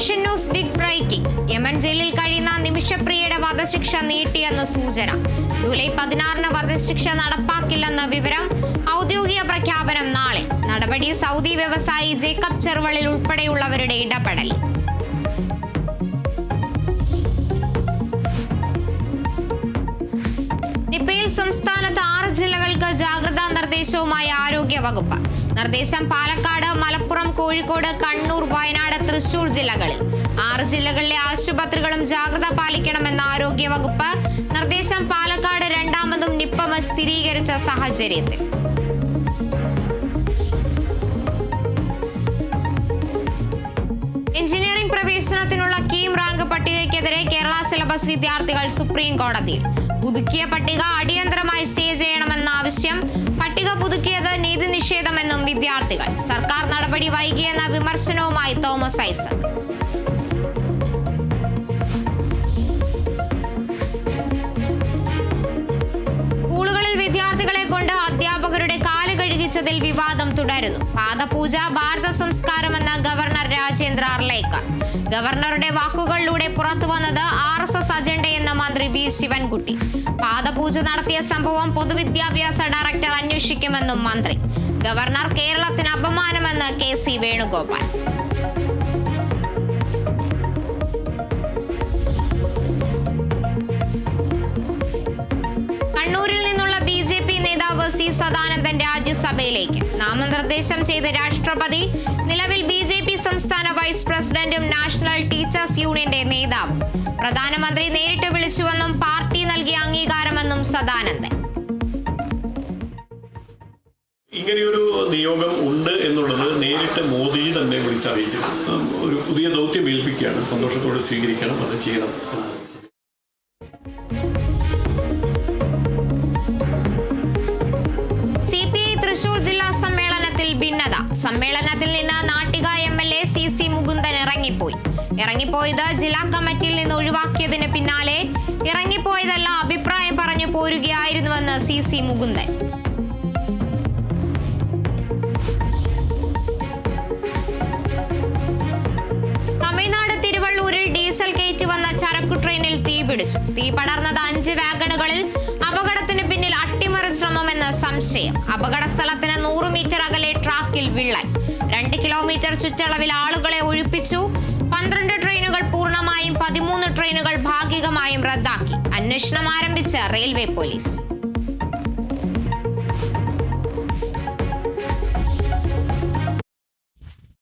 Asian news big breaking. Yemen ജയിലിൽ കഴിയുന്ന നിമിഷപ്രിയയുടെ വധശിക്ഷ നീട്ടിയെന്ന് സൂചന. ജൂലൈ 16 വധശിക്ഷ നടപ്പാക്കില്ലെന്ന വിവരം. ഔദ്യോഗിക പ്രഖ്യാപനം നാളെ. നടപടി സൗദി വ്യവസായി ജേക്കബ് ചെറുവളിൽ ഉൾപ്പെടെയുള്ളവരുടെ ഇടപെടൽ. നിപയിൽ സംസ്ഥാനത്ത് 6 ജില്ലകൾക്ക് ജാഗ്രതാ നിർദ്ദേശവുമായി ആരോഗ്യ വകുപ്പ്. നിർദ്ദേശം പാലക്കാട്, മലപ്പുറം, കോഴിക്കോട്, കണ്ണൂർ, വയനാട്, തൃശൂർ ജില്ലകളിൽ. 6 ജില്ലകളിലെ ആശുപത്രികളും ജാഗ്രത പാലിക്കണമെന്ന് ആരോഗ്യ വകുപ്പ്. നിർദ്ദേശം പാലക്കാട് രണ്ടാമതും നിപ്പ സ്ഥിരീകരിച്ച സാഹചര്യത്തിൽ. എഞ്ചിനീയറിംഗ് പ്രവേശനത്തിനുള്ള കീം റാങ്ക് പട്ടികയ്ക്കെതിരെ കേരള സിലബസ് വിദ്യാർത്ഥികൾ സുപ്രീം കോടതിയിൽ. പുതുക്കിയ പട്ടിക അടിയന്തരമായി സ്റ്റേ ചെയ്യണമെന്ന ആവശ്യം. പട്ടിക പുതുക്കിയത് നീതി നിഷേധമെന്നും വിദ്യാർത്ഥികൾ. സർക്കാർ നടപടി വൈകിയെന്ന വിമർശനവുമായി തോമസ് ഐസക്. സ്കൂളുകളിൽ വിദ്യാർത്ഥികളെ കൊണ്ട് അധ്യാപകരുടെ കാല് കഴുകിച്ചതിൽ വിവാദം തുടരുന്നു. പാദപൂജ ഭാരത സംസ്കാരമെന്ന ഗവർണർ രാജേന്ദ്ര അർലേക്കർ. ഗവർണറുടെ വാക്കുകളിലൂടെ പുറത്തുവന്നത് RSS അജണ്ടയെന്ന് മന്ത്രി വി ശിവൻകുട്ടി. പാദപൂജ നടത്തിയ സംഭവം പൊതുവിദ്യാഭ്യാസ ഡയറക്ടർ അന്വേഷിക്കുമെന്നും മന്ത്രി. ഗവർണർ കേരളത്തിന് അപമാനമെന്ന് KC വേണുഗോപാൽ. കണ്ണൂരിൽ നിന്നുള്ള BJP നേതാവ് C സദാനന്ദൻ രാജ്യസഭയിലേക്ക് നാമനിർദ്ദേശം ചെയ്ത് രാഷ്ട്രപതി. നിലവിൽ BJP സംസ്ഥാന വൈസ് പ്രസിഡന്റും നാഷണൽ ടീച്ചേഴ്സ് യൂണിയന്റെ നേതാവും. പ്രധാനമന്ത്രി നേരിട്ട് വിളിച്ചുവെന്നും പാർട്ടി നൽകിയ അംഗീകാരമെന്നും സദാനന്ദൻ. ഇങ്ങനെയൊരു നിയോഗം ഉണ്ട് എന്നുള്ളത് നേരിട്ട് മോദിജി തന്നെ വിളിച്ചറിയിച്ചിട്ടുണ്ട്. ഒരു പുതിയ ദൗത്യം ഏൽപ്പിക്കുകയാണ്. സന്തോഷത്തോടെ സ്വീകരിക്കണം, അത് ചെയ്യണം. CPI തൃശൂർ ജില്ലാ സമ്മേളനത്തിൽ ഭിന്നത. സമ്മേളനത്തിൽ നിന്ന് നാട്ടിക MLA CC മുകുന്ദൻ ഇറങ്ങിപ്പോയത് ജില്ലാ കമ്മിറ്റിയിൽ നിന്ന് ഒഴിവാക്കിയതിന് പിന്നാലെ. ഇറങ്ങിപ്പോയതല്ല, അഭിപ്രായം പറഞ്ഞു പോരുകയായിരുന്നുവെന്ന് CC മുകുന്ദൻ. തമിഴ്നാട് തിരുവള്ളൂരിൽ ഡീസൽ കയറ്റി വന്ന ചരക്കു ട്രെയിനിൽ തീപിടിച്ചു. തീ പടർന്നത് 5 വാഗണുകളിൽ. അപകടത്തിന് പിന്നിൽ അട്ടിമറി ശ്രമമെന്ന് സംശയം. അപകട സ്ഥലത്തിന് 100 മീറ്റർ അകലെ ട്രാക്കിൽ വിള്ളൽ. 2 കിലോമീറ്റർ ചുറ്റളവിൽ ആളുകളെ ഒഴിപ്പിച്ചു. 12 ട്രെയിനുകൾ പൂർണ്ണമായും 13 ട്രെയിനുകൾ ഭാഗികമായും റദ്ദാക്കി. അന്വേഷണം ആരംഭിച്ച റെയിൽവേ പോലീസ്.